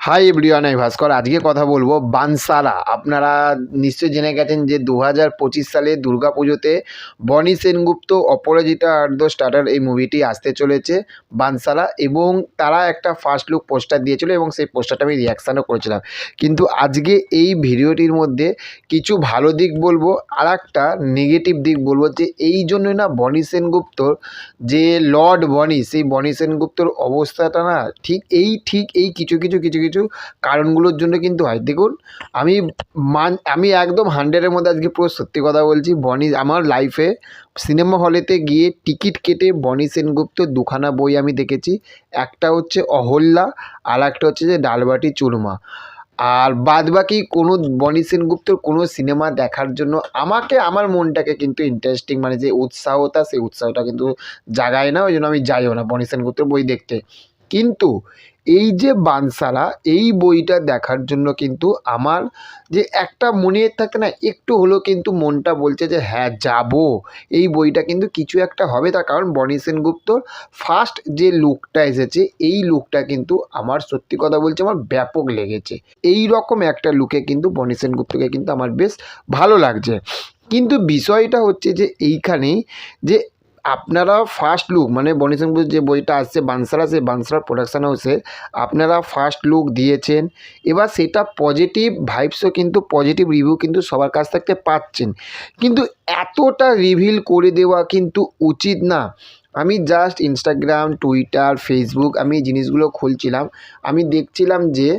Hi everyone, আমি ভাস্কর। আজকে কথা বলবো বানসালা। আপনারা নিশ্চয়ই জেনে গেছেন যে 2025 সালে দুর্গাপুজোতে বনি সেনগুপ্ত, অপরাজিতা আর দ্য স্টার্টার এই মুভিটি আসতে চলেছে বানসালা, এবং তারা একটা ফার্স্ট লুক পোস্টার দিয়েছিল এবং সেই পোস্টারটা আমি রিয়াকশানও করেছিলাম। কিন্তু আজকে এই ভিডিওটির মধ্যে কিছু ভালো দিক বলবো আর একটা নেগেটিভ দিক বলবো, যে এই জন্যই না বনি সেনগুপ্তর যে লর্ড বনি, সেই বনি সেনগুপ্তর অবস্থাটা না ঠিক এই কিছু কিছু কারণগুলোর জন্য কিন্তু হয়। দেখুন, আমি আমি একদম 100-এর মধ্যে আজকে পুরো সত্যি কথা বলছি। বনি আমার লাইফে সিনেমা হলেতে গিয়ে টিকিট কেটে বনি সেনগুপ্তর দুখানা বই আমি দেখেছি। একটা হচ্ছে অহল্যা, আর একটা হচ্ছে যে ডালবাটি চুরমা। আর বাদবাকি কোনো বনি সেনগুপ্তর কোনো সিনেমা দেখার জন্য আমার মনটাকে কিন্তু ইন্টারেস্টিং, মানে যে উৎসাহটা, সেই উৎসাহটা কিন্তু জাগায় না। ওই জন্য আমি যাইও না বনি সেনগুপ্তর বই দেখতে। কিন্তু এই যে বানসালা, এই বইটা দেখার জন্য কিন্তু আমার যে একটা মনে থাকে না, একটু হলেও কিন্তু মনটা বলছে যে হ্যাঁ যাবো। এই বইটা কিন্তু কিছু একটা হবে, তার কারণ বনি সেনগুপ্তর ফার্স্ট যে লুকটা এসেছে, এই লুকটা কিন্তু আমার সত্যি কথা বলছি আমার ব্যাপক লেগেছে। এই রকম একটা লুকে কিন্তু বনি সেনগুপ্তকে কিন্তু আমার বেশ ভালো লাগছে। কিন্তু বিষয়টা হচ্ছে যে এইখানেই, যে আপনারা ফার্স্ট লুক, মানে বনি সেনগুপ্তর যে বইটা আসছে বানসালা, সেই বানসালার প্রোডাকশন হাউসে আপনারা ফার্স্ট লুক দিয়েছেন। এবার সেটা পজিটিভ ভাইবসও, কিন্তু পজিটিভ রিভিউ কিন্তু সবার কাছ থেকে পাচ্ছেন। কিন্তু এতটা রিভিল করে দেওয়া কিন্তু উচিত না। আমি জাস্ট ইনস্টাগ্রাম, টুইটার, ফেসবুক আমি এই জিনিসগুলো খুলছিলাম। আমি দেখছিলাম যে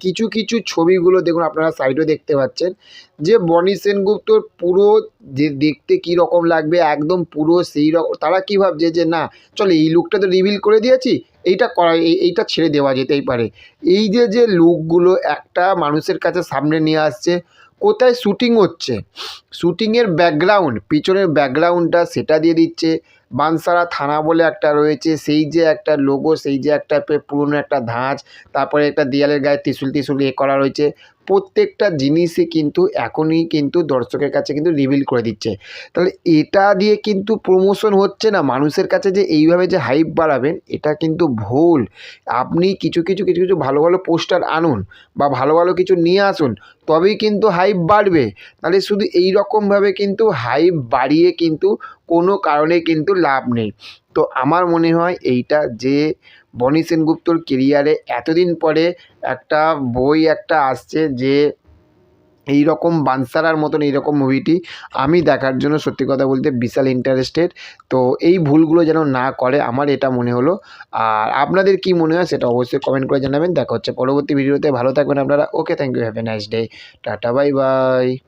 কিছু কিছু ছবিগুলো দেখুন, আপনারা সাইডেও দেখতে পাচ্ছেন যে বনি সেনগুপ্তর পুরো যে দেখতে কীরকম লাগবে, একদম পুরো সেই রকম। তারা কী ভাবছে যে না, চলো এই লুকটা তো রিভিল করে দিয়েছি, এইটা করা এইটা ছেড়ে দেওয়া যেতেই পারে। এই যে লুকগুলো একটা মানুষের কাছে সামনে নিয়ে আসছে, কোথায় শ্যুটিং হচ্ছে, শ্যুটিংয়ের ব্যাকগ্রাউন্ড, পিছনের ব্যাকগ্রাউন্ডটা সেটা দিয়ে দিচ্ছে। বানসালা থানা বলে একটা রয়েছে, সেই যে একটা লোগো, সেই যে একটা পুরনো একটা ধাঁচ, তারপরে একটা দেয়ালের গায়ে ত্রিশূল ত্রিশূল করা রয়েছে। প্রত্যেকটা জিনিসই কিন্তু এখনই কিন্তু দর্শকের কাছে কিন্তু রিভিল করে দিচ্ছে। তাহলে এটা দিয়ে কিন্তু প্রমোশন হচ্ছে না মানুষের কাছে, যে এইভাবে যে হাইপ বাড়াবেন, এটা কিন্তু ভুল। আপনি কিছু কিছু ভালো ভালো পোস্টার আনুন বা ভালো ভালো কিছু নিয়ে আসুন, তবেই কিন্তু হাইপ বাড়বে। তাহলে শুধু এই রকমভাবে কিন্তু হাইপ বাড়িয়ে কিন্তু কোনো কারণে কিন্তু লাভ নেই। তো আমার মনে হয় এইটা, যে বনি সেনগুপ্তর কেরিয়ারে এতদিন পরে একটা বই একটা আসছে, যে এই রকম বানসালার মতন এইরকম মুভিটি আমি দেখার জন্য সত্যি কথা বলতে বিশাল ইন্টারেস্টেড। তো এই ভুলগুলো যেন না করে, আমার এটা মনে হলো। আর আপনাদের কি মনে হয় সেটা অবশ্যই কমেন্ট করে জানাবেন। দেখা হচ্ছে পরবর্তী ভিডিওতে। ভালো থাকবেন আপনারা। Okay, thank you, have a nice day, tata, bye by.